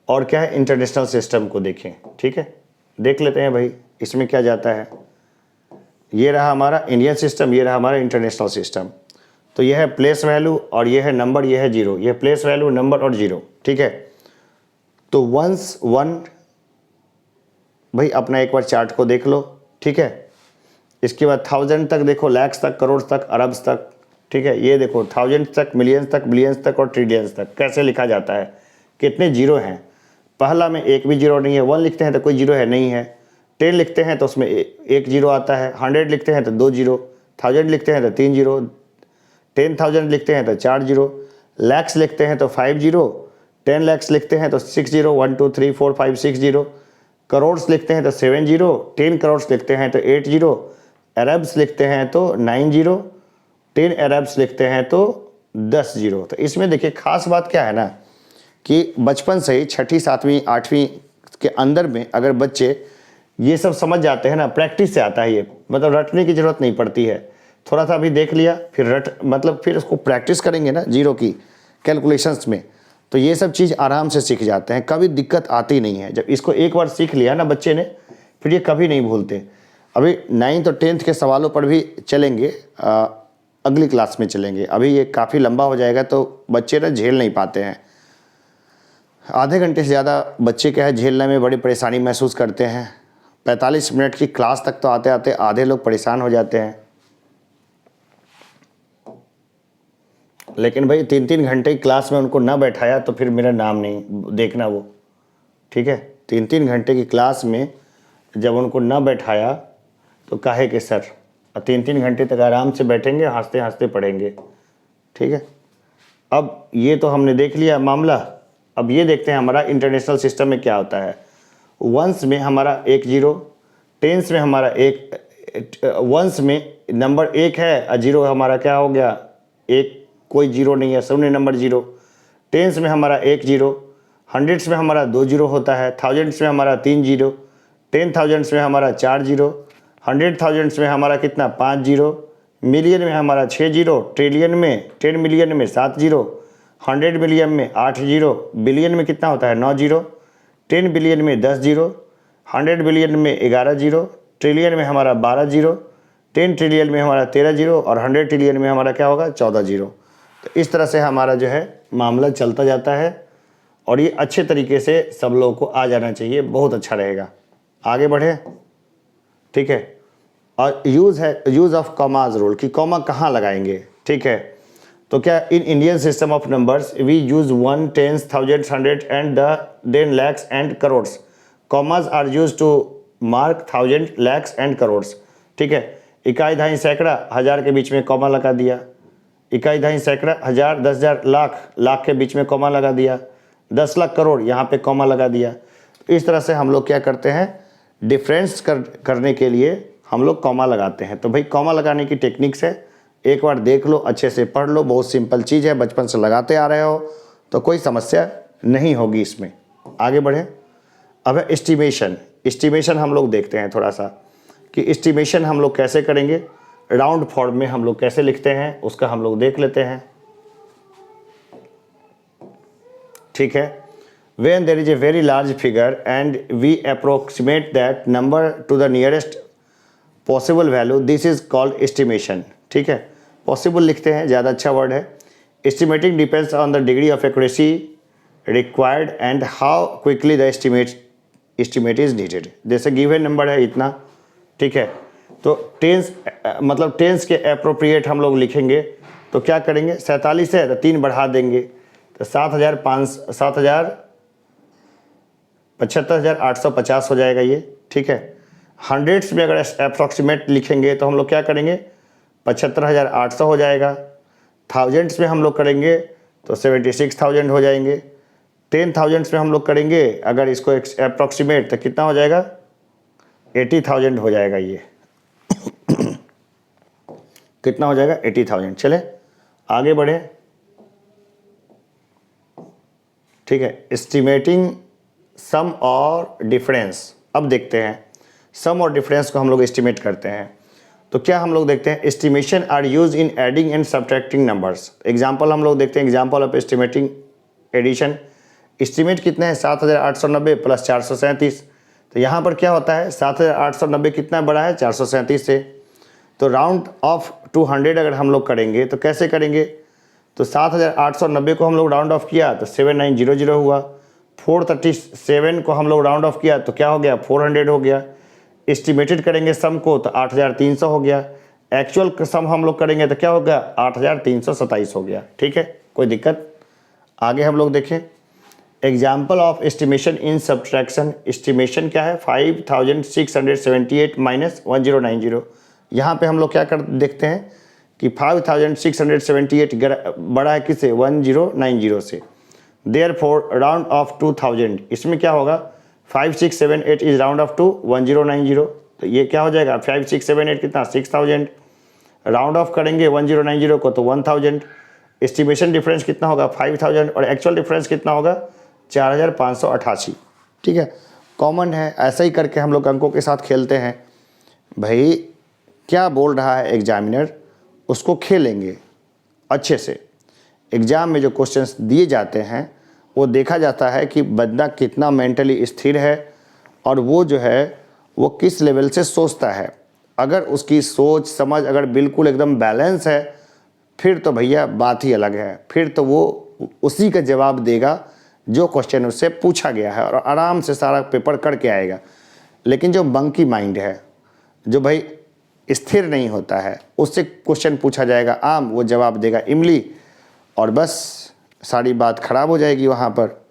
और क्या है इंटरनेशनल सिस्टम को देखें। ठीक है, देख लेते हैं भाई इसमें क्या जाता है। ये रहा हमारा इंडियन सिस्टम, ये रहा हमारा इंटरनेशनल सिस्टम। तो ये है प्लेस वैल्यू और ये है नंबर, ये है जीरो। ये प्लेस वैल्यू, नंबर और जीरो। ठीक है। तो वंस वन, भाई अपना एक बार चार्ट को देख लो। ठीक है। इसके बाद 1000 तक देखो, लैक्स तक, करोड़ तक, अरब्स तक। ठीक है। ये देखो 1000 तक, मिलियंस तक, बिलियंस तक और ट्रिलियंस तक कैसे लिखा जाता है, कितने जीरो हैं। पहला में एक भी जीरो नहीं है। 1 लिखते हैं तो कोई जीरो है नहीं है। 10 लिखते हैं तो उसमें एक जीरो आता है। 100 लिखते हैं तो 2 जीरो। 1000 लिखते हैं तो 3 जीरो। 10,000 लिखते हैं तो 4 जीरो। लैक्स लिखते हैं तो 5 जीरो। 10 लैक्स लिखते हैं तो 6 जीरो। 1 2 3 4 5 6 जीरो। करोड्स लिखते हैं तो 7 जीरो। 10 करोड्स लिखते हैं तो 8 जीरो। अरब्स लिखते हैं तो 9 जीरो। 10 अरब्स लिखते हैं तो 10 जीरो। तो इसमें देखिए खास बात क्या है ना कि बचपन से ही 6ठी 7वीं 8वीं के अंदर में अगर बच्चे ये सब समझ जाते हैं ना, प्रैक्टिस से आता है ये, मतलब रटने की ज़रूरत नहीं पड़ती है। थोड़ा सा अभी देख लिया फिर मतलब फिर उसको प्रैक्टिस करेंगे ना जीरो की कैलकुलेशंस में, तो ये सब चीज़ आराम से सीख जाते हैं, कभी दिक्कत आती नहीं है। जब इसको एक बार सीख लिया ना बच्चे ने, फिर ये कभी नहीं भूलते। अभी 9th और 10th के सवालों पर भी चलेंगे, अगली क्लास में चलेंगे। अभी ये काफ़ी लंबा हो जाएगा तो बच्चे ना झेल नहीं पाते हैं। आधे घंटे से ज़्यादा बच्चे क्या है झेलने में बड़ी परेशानी महसूस करते हैं। 45 मिनट की क्लास तक तो आते आते आधे लोग परेशान हो जाते हैं। लेकिन भाई 3-3 घंटे की क्लास में उनको ना बैठाया तो फिर मेरा नाम नहीं देखना वो। ठीक है। 3-3 घंटे की क्लास में जब उनको ना बैठाया तो काहे के सर, 3-3 घंटे तक आराम से बैठेंगे, हंसते हंसते पढ़ेंगे। ठीक है। अब ये तो हमने देख लिया मामला। अब ये देखते हैं हमारा इंटरनेशनल सिस्टम में क्या होता है। वंस में हमारा 1 जीरो, टेंस में हमारा वंस में नंबर 1 है और जीरो हमारा क्या हो गया 1, कोई जीरो नहीं है, शून्य नंबर जीरो। टेंस में हमारा 1 जीरो, हंड्रेड्स में हमारा 2 जीरो होता है, थाउजेंड्स में हमारा 3 जीरो, 10,000 में हमारा 4 जीरो, 100,000 में हमारा कितना 5 जीरो, मिलियन में हमारा 6 जीरो, ट्रिलियन में 10 मिलियन में 7 जीरो, 100 मिलियन में 8 जीरो, बिलियन में कितना होता है 9 जीरो, 10 बिलियन में 10 जीरो, 100 बिलियन में 11 जीरो, ट्रिलियन में हमारा 12 जीरो, 10 ट्रिलियन में हमारा 13 जीरो और 100 ट्रिलियन में हमारा क्या होगा 14 जीरो। तो इस तरह से हमारा जो है मामला चलता जाता है और ये अच्छे तरीके से सब लोगों को आ जाना चाहिए, बहुत अच्छा रहेगा। आगे बढ़े। ठीक है। और यूज़ ऑफ कॉमाज रूल कि कॉमा कहाँ लगाएंगे। ठीक है। तो क्या in Indian system of numbers we use 1, 10, 1000, 100 and then lakhs and crores. Commas are use to mark 1000, lakhs and crores. ठीक है। इकाई, दहाई, सैकड़ा, हज़ार के बीच में कॉमा लगा दिया। इकाई, दहाई, सैकड़ा, हज़ार, 10,000, लाख, लाख के बीच में कॉमा लगा दिया। 10 लाख करोड़, यहाँ पे कॉमा लगा दिया। इस तरह से हम लोग क्या करते हैं, डिफरेंस करने के लिए हम लोग कॉमा लगाते हैं। तो भाई कॉमा लगाने की टेक्निक्स है, एक बार देख लो, अच्छे से पढ़ लो, बहुत सिंपल चीज़ है, बचपन से लगाते आ रहे हो तो कोई समस्या नहीं होगी इसमें। आगे बढ़ें। अब है एस्टिमेशन। एस्टिमेशन हम लोग देखते हैं थोड़ा सा कि एस्टिमेशन हम लोग कैसे करेंगे, राउंड फॉर्म में हम लोग कैसे लिखते हैं उसका हम लोग देख लेते हैं। ठीक है। When there is a very large figure and we approximate that number to the nearest possible value, this is called estimation। ठीक है, पॉसिबल लिखते हैं, ज़्यादा अच्छा वर्ड है। Estimating depends on the degree of accuracy required and how quickly the estimate is needed। जैसे given number है इतना, ठीक है, तो टेंस मतलब टेंस के अप्रोप्रिएट हम लोग लिखेंगे तो क्या करेंगे, 47 है तो 3 बढ़ा देंगे तो 75,850 हो जाएगा ये। ठीक है। हंड्रेड्स में अगर अप्रॉक्सीमेट लिखेंगे तो हम लोग क्या करेंगे, 75,800 हो जाएगा। थाउजेंड्स में हम लोग करेंगे तो 76,000 हो जाएंगे। 10,000 में हम लोग करेंगे अगर इसको अप्रॉक्सीमेट तो कितना हो जाएगा, 80,000 हो जाएगा ये। कितना हो जाएगा, 80,000। चले आगे बढ़े। ठीक है, एस्टिमेटिंग सम और डिफरेंस। अब देखते हैं सम और डिफरेंस को हम लोग एस्टिमेट करते हैं तो क्या हम लोग देखते हैं, estimation are use in adding and subtracting numbers. Example हम लोग देखते हैं, example of estimating addition. Estimate कितने हैं, 7,890 प्लस 437। तो यहाँ पर क्या होता है, 7,890 कितना बड़ा है, 437 से। तो राउंड ऑफ 200 अगर हम लोग करेंगे तो कैसे करेंगे, तो 7,890 को हम लोग राउंड ऑफ किया तो 7900 हुआ। 437 को हम लोग राउंड ऑफ किया तो क्या हो गया, 400 हो गया। एस्टिमेटेड करेंगे सम को तो 8,300 हो गया। एक्चुअल सम हम लोग करेंगे तो क्या हो गया, 8,327 हो गया। ठीक है, कोई दिक्कत। आगे हम लोग देखें example of estimation in subtraction. Estimation क्या है, 5,678 माइनस 1090। यहाँ पे हम लोग क्या कर देखते हैं कि 5,678 बड़ा है किससे, 1090 से। देयरफॉर राउंड ऑफ 2000, इसमें क्या होगा, 5678 इज राउंड ऑफ टू 1090। तो ये क्या हो जाएगा, 5678 कितना, 6000। राउंड ऑफ करेंगे 1090 को तो 1000। एस्टिमेशन डिफरेंस कितना होगा, 5000 और एक्चुअल डिफरेंस कितना होगा, 4,588। ठीक है, कॉमन है, ऐसा ही करके हम लोग अंकों के साथ खेलते हैं। भाई क्या बोल रहा है एग्जामिनर उसको खेलेंगे अच्छे से। एग्ज़ाम में जो क्वेश्चंस दिए जाते हैं वो देखा जाता है कि बंदा कितना मेंटली स्थिर है और वो जो है वो किस लेवल से सोचता है। अगर उसकी सोच समझ अगर बिल्कुल एकदम बैलेंस है फिर तो भैया बात ही अलग है, फिर तो वो उसी का जवाब देगा जो क्वेश्चन उससे पूछा गया है और आराम से सारा पेपर करके आएगा। लेकिन जो मंकी माइंड है, जो भाई स्थिर नहीं होता है, उससे क्वेश्चन पूछा जाएगा आम, वो जवाब देगा इमली और बस सारी बात खराब हो जाएगी वहाँ पर।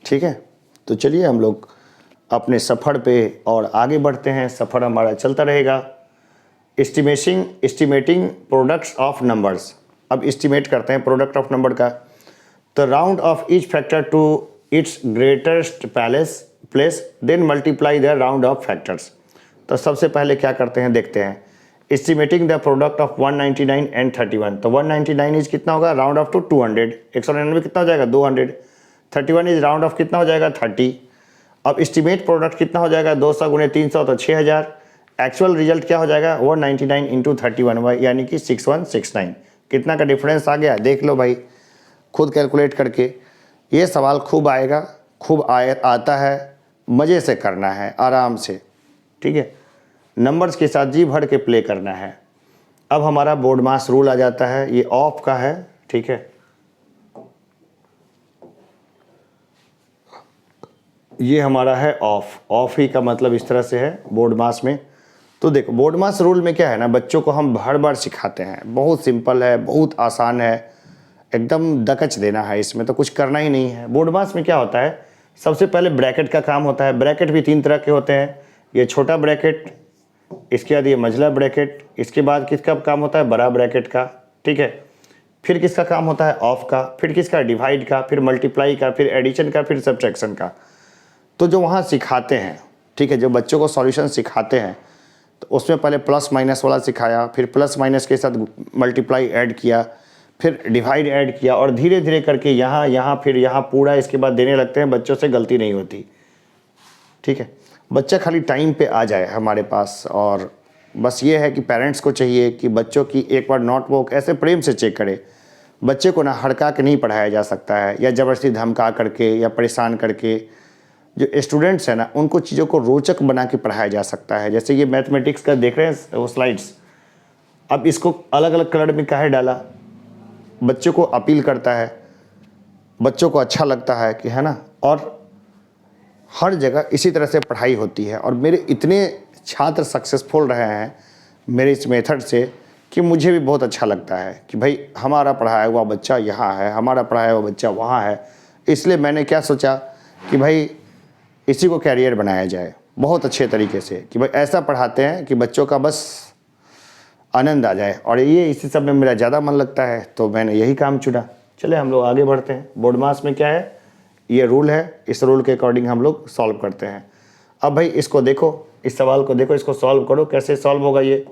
ठीक है, तो चलिए हम लोग अपने सफ़र पे और आगे बढ़ते हैं, सफ़र हमारा चलता रहेगा। Estimating products of numbers. अब एस्टिमेट करते हैं प्रोडक्ट ऑफ नंबर का। तो round off each factor to its greatest place then multiply the round off factors. तो सबसे पहले क्या करते हैं देखते हैं, estimating the product of 199 and 31। तो 199 इज कितना होगा, राउंड ऑफ टू 200। 199 कितना हो जाएगा, 200। 31 इज राउंड ऑफ कितना हो जाएगा, 30। अब एस्टिमेट प्रोडक्ट कितना हो जाएगा, 200 गुणे 300 तो 6000। एक्चुअल रिजल्ट क्या हो जाएगा, 199 इंटू 31 यानी कि 6169। कितना का डिफरेंस आ गया, देख लो भाई खुद कैलकुलेट करके। ये सवाल खूब आएगा, खूब आता है, मज़े से करना है आराम से। ठीक है, नंबर्स के साथ जी भर के प्ले करना है। अब हमारा बोर्ड मास रूल आ जाता है, ये ऑफ का है। ठीक है, ये हमारा है ऑफ। ऑफ ही का मतलब इस तरह से है बोर्ड मास में। तो देखो बोर्ड मास रूल में क्या है ना, बच्चों को हम हर बार सिखाते हैं, बहुत सिंपल है, बहुत आसान है, एकदम दकच देना है, इसमें तो कुछ करना ही नहीं है। बोर्ड मास में क्या होता है, सबसे पहले ब्रैकेट का काम होता है। ब्रैकेट भी 3 तरह के होते हैं, ये छोटा ब्रैकेट, इसके बाद ये मझला ब्रैकेट, इसके बाद किसका काम होता है, बड़ा ब्रैकेट का। ठीक है, फिर किसका काम होता है, ऑफ का, फिर किसका, डिवाइड का, फिर मल्टीप्लाई का, फिर एडिशन का, फिर सब्ट्रैक्शन का। तो जो वहाँ सिखाते हैं ठीक है। जब बच्चों को सॉल्यूशन सिखाते हैं तो उसमें पहले प्लस माइनस वाला सिखाया, फिर प्लस माइनस के साथ मल्टीप्लाई ऐड किया, फिर डिवाइड ऐड किया, और धीरे धीरे करके यहाँ फिर यहाँ पूरा इसके बाद देने लगते हैं। बच्चों से गलती नहीं होती, ठीक है। बच्चा खाली टाइम पे आ जाए हमारे पास, और बस ये है कि पेरेंट्स को चाहिए कि बच्चों की एक बार नोटबुक ऐसे प्रेम से चेक करे। बच्चे को ना हड़का के नहीं पढ़ाया जा सकता है, या ज़बरदस्ती धमका करके या परेशान करके। जो स्टूडेंट्स हैं ना, उनको चीज़ों को रोचक बना के पढ़ाया जा सकता है। जैसे ये मैथमेटिक्स का देख रहे हैं वो स्लाइड्स, अब इसको अलग अलग कलर में काहे डाला, बच्चों को अपील करता है, बच्चों को अच्छा लगता है कि है ना। और हर जगह इसी तरह से पढ़ाई होती है, और मेरे इतने छात्र सक्सेसफुल रहे हैं मेरे इस मेथड से कि मुझे भी बहुत अच्छा लगता है कि भाई हमारा पढ़ाया हुआ बच्चा यहाँ है, हमारा पढ़ाया हुआ बच्चा वहाँ है। इसलिए मैंने क्या सोचा कि भाई इसी को कैरियर बनाया जाए बहुत अच्छे तरीके से, कि भाई ऐसा पढ़ाते हैं कि बच्चों का बस आनंद आ जाए। और ये इसी सब में मेरा ज़्यादा मन लगता है, तो मैंने यही काम चुना। चले हम लोग आगे बढ़ते हैं। बोर्ड मास में क्या है, ये रूल है, इस रूल के अकॉर्डिंग हम लोग सॉल्व करते हैं। अब भाई इसको देखो, इस सवाल को देखो, इसको सॉल्व करो। कैसे सॉल्व होगा ये,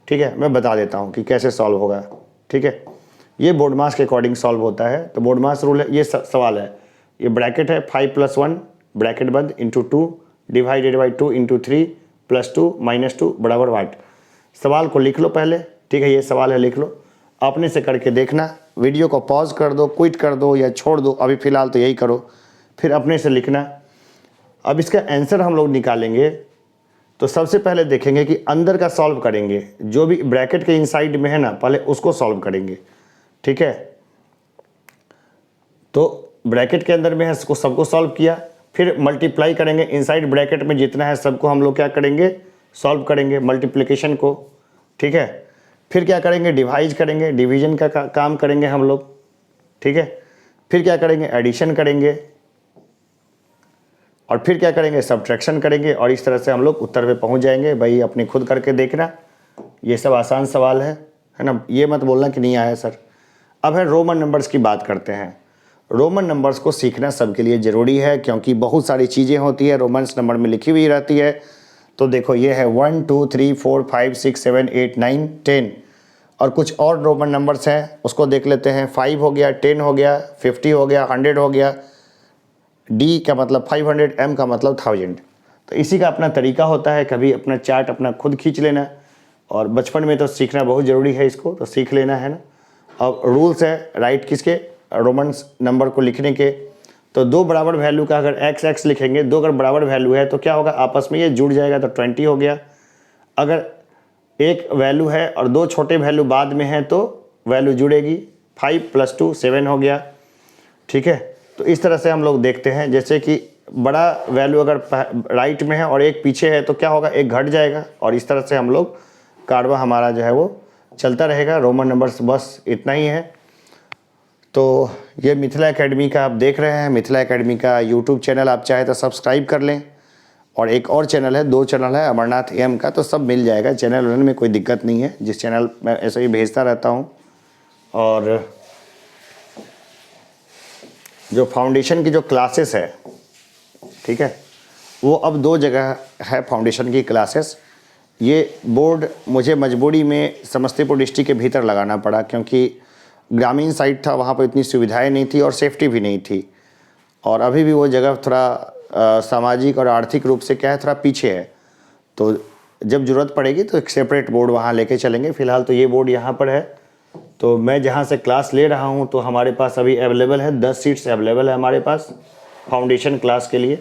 ठीक है, मैं बता देता हूँ कि कैसे सॉल्व होगा, ठीक है। ये बोर्ड मास के अकॉर्डिंग सॉल्व होता है। तो बोर्ड मास रूल है, ये सवाल है, ये ब्रैकेट है 5 + 1 ब्रैकेट बंद इंटू 2 डिवाइडेड बाई 2 इंटू 3 + 2 - 2 बराबर वाट। सवाल को लिख लो पहले, ठीक है, ये सवाल है, लिख लो, अपने से करके देखना। वीडियो को पॉज कर दो, क्विट कर दो या छोड़ दो, अभी फ़िलहाल तो यही करो, फिर अपने से लिखना। अब इसका आंसर हम लोग निकालेंगे तो सबसे पहले देखेंगे कि अंदर का सॉल्व करेंगे, जो भी ब्रैकेट के इनसाइड में है ना, पहले उसको सॉल्व करेंगे, ठीक है। तो ब्रैकेट के अंदर में है, इसको सबको सॉल्व किया, फिर मल्टीप्लाई करेंगे इनसाइड ब्रैकेट में जितना है सबको हम लोग क्या करेंगे, सॉल्व करेंगे मल्टीप्लिकेशन को, ठीक है। फिर क्या करेंगे, डिवाइड करेंगे, डिवीजन का काम करेंगे हम लोग, ठीक है। फिर क्या करेंगे, एडिशन करेंगे, और फिर क्या करेंगे, सब्ट्रैक्शन करेंगे, और इस तरह से हम लोग उत्तर पे पहुंच जाएंगे। भाई अपने खुद करके देखना, ये सब आसान सवाल है ना, ये मत बोलना कि नहीं आया सर। अब है रोमन नंबर्स की बात करते हैं। रोमन नंबर्स को सीखना सबके लिए ज़रूरी है, क्योंकि बहुत सारी चीज़ें होती है रोमन्स नंबर में लिखी हुई रहती है। तो देखो ये है 1 2 3 4 5 6 7 8 9 10, और कुछ और रोमन नंबर्स हैं, उसको देख लेते हैं। 5 हो गया, 10 हो गया, 50 हो गया, 100 हो गया, D का मतलब 500, M का मतलब 1000। तो इसी का अपना तरीका होता है, कभी अपना चार्ट अपना खुद खींच लेना, और बचपन में तो सीखना बहुत ज़रूरी है, इसको तो सीख लेना है ना। अब रूल्स है राइट किसके, रोमन्स नंबर को लिखने के। तो दो बराबर वैल्यू का अगर x लिखेंगे, दो अगर बराबर वैल्यू है तो क्या होगा, आपस में ये जुड़ जाएगा, तो 20 हो गया। अगर एक वैल्यू है और दो छोटे वैल्यू बाद में है तो वैल्यू जुड़ेगी, 5 + 2 7 हो गया, ठीक है। तो इस तरह से हम लोग देखते हैं, जैसे कि बड़ा वैल्यू अगर राइट में है और एक पीछे है तो क्या होगा, एक घट जाएगा, और इस तरह से हम लोग कारवा हमारा जो है वो चलता रहेगा। रोमन नंबर्स बस इतना ही है। तो ये मिथिला एकेडमी का आप देख रहे हैं, मिथिला एकेडमी का यूट्यूब चैनल आप चाहे तो सब्सक्राइब कर लें, और एक और चैनल है, 2 चैनल है, अमरनाथ AM का, तो सब मिल जाएगा चैनल में कोई दिक्कत नहीं है, जिस चैनल मैं ऐसे ही भेजता रहता हूँ। और जो फाउंडेशन की जो क्लासेस है, ठीक है, वो अब 2 जगह है फाउंडेशन की क्लासेस। ये बोर्ड मुझे मजबूरी में समस्तीपुर डिस्ट्रिक्ट के भीतर लगाना पड़ा, क्योंकि ग्रामीण साइड था, वहाँ पर इतनी सुविधाएं नहीं थी और सेफ्टी भी नहीं थी, और अभी भी वो जगह थोड़ा सामाजिक और आर्थिक रूप से क्या है, थोड़ा पीछे है। तो जब ज़रूरत पड़ेगी तो एक सेपरेट बोर्ड वहाँ लेके चलेंगे। फ़िलहाल तो ये बोर्ड यहाँ पर है। तो मैं जहाँ से क्लास ले रहा हूँ तो हमारे पास अभी अवेलेबल है, 10 सीट्स अवेलेबल है हमारे पास फाउंडेशन क्लास के लिए।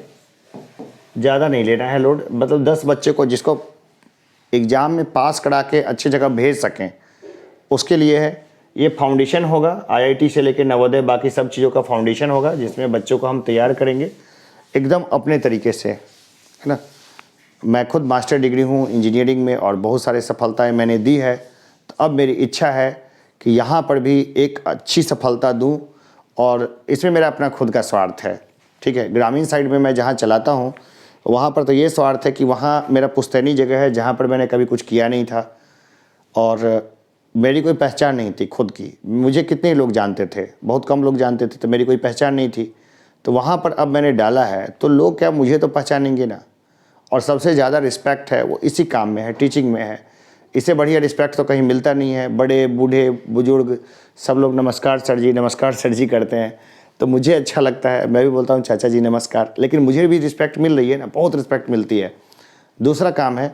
ज़्यादा नहीं लेना है लोड, मतलब 10 बच्चे को जिसको एग्ज़ाम में पास करा के अच्छी जगह भेज सकें, उसके लिए है। ये फाउंडेशन होगा, IIT से लेकर नवोदय बाकी सब चीज़ों का फाउंडेशन होगा, जिसमें बच्चों को हम तैयार करेंगे एकदम अपने तरीके से, है ना। मैं खुद मास्टर डिग्री हूँ इंजीनियरिंग में, और बहुत सारे सफलताएं मैंने दी है। तो अब मेरी इच्छा है कि यहाँ पर भी एक अच्छी सफलता दूँ, और इसमें मेरा अपना खुद का स्वार्थ है, ठीक है। ग्रामीण साइड में मैं जहाँ चलाता हूँ वहाँ पर तो ये स्वार्थ है कि वहाँ मेरा पुश्तैनी जगह है, जहाँ पर मैंने कभी कुछ किया नहीं था, और मेरी कोई पहचान नहीं थी खुद की। मुझे कितने लोग जानते थे, बहुत कम लोग जानते थे, तो मेरी कोई पहचान नहीं थी। तो वहाँ पर अब मैंने डाला है तो लोग क्या मुझे तो पहचानेंगे ना, और सबसे ज़्यादा रिस्पेक्ट है वो इसी काम में है, टीचिंग में है। इससे बढ़िया रिस्पेक्ट तो कहीं मिलता नहीं है। बड़े बूढ़े बुजुर्ग सब लोग नमस्कार सर जी करते हैं, तो मुझे अच्छा लगता है, मैं भी बोलता हूँ चाचा जी नमस्कार। लेकिन मुझे भी रिस्पेक्ट मिल रही है ना, बहुत रिस्पेक्ट मिलती है। दूसरा काम है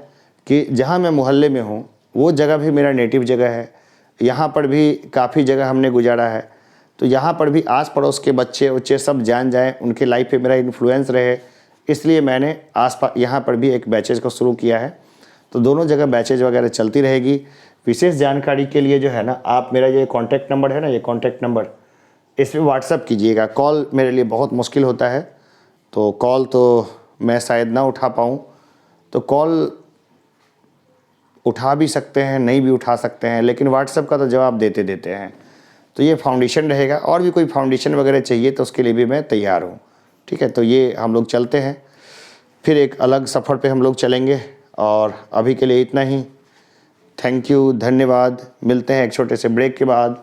कि जहाँ मैं मोहल्ले में हूँ वो जगह भी मेरा नेटिव जगह है, यहाँ पर भी काफ़ी जगह हमने गुजारा है, तो यहाँ पर भी आस पड़ोस के बच्चे सब जान जाएँ, उनके लाइफ पे मेरा इन्फ्लुएंस रहे, इसलिए मैंने यहाँ पर भी एक बैचेज को शुरू किया है। तो दोनों जगह बैचेज वगैरह चलती रहेगी। विशेष जानकारी के लिए जो है ना, आप मेरा ये कॉन्टैक्ट नंबर है ना, ये कॉन्टैक्ट नंबर, इस पर व्हाट्सअप कीजिएगा। कॉल मेरे लिए बहुत मुश्किल होता है, तो कॉल तो मैं शायद ना उठा पाऊँ, तो कॉल उठा भी सकते हैं, नहीं भी उठा सकते हैं, लेकिन व्हाट्सएप का तो जवाब देते हैं। तो ये फाउंडेशन रहेगा, और भी कोई फाउंडेशन वगैरह चाहिए तो उसके लिए भी मैं तैयार हूँ। ठीक है, तो ये हम लोग चलते हैं, फिर एक अलग सफ़र पे हम लोग चलेंगे, और अभी के लिए इतना ही। थैंक यू, धन्यवाद। मिलते हैं एक छोटे से ब्रेक के बाद।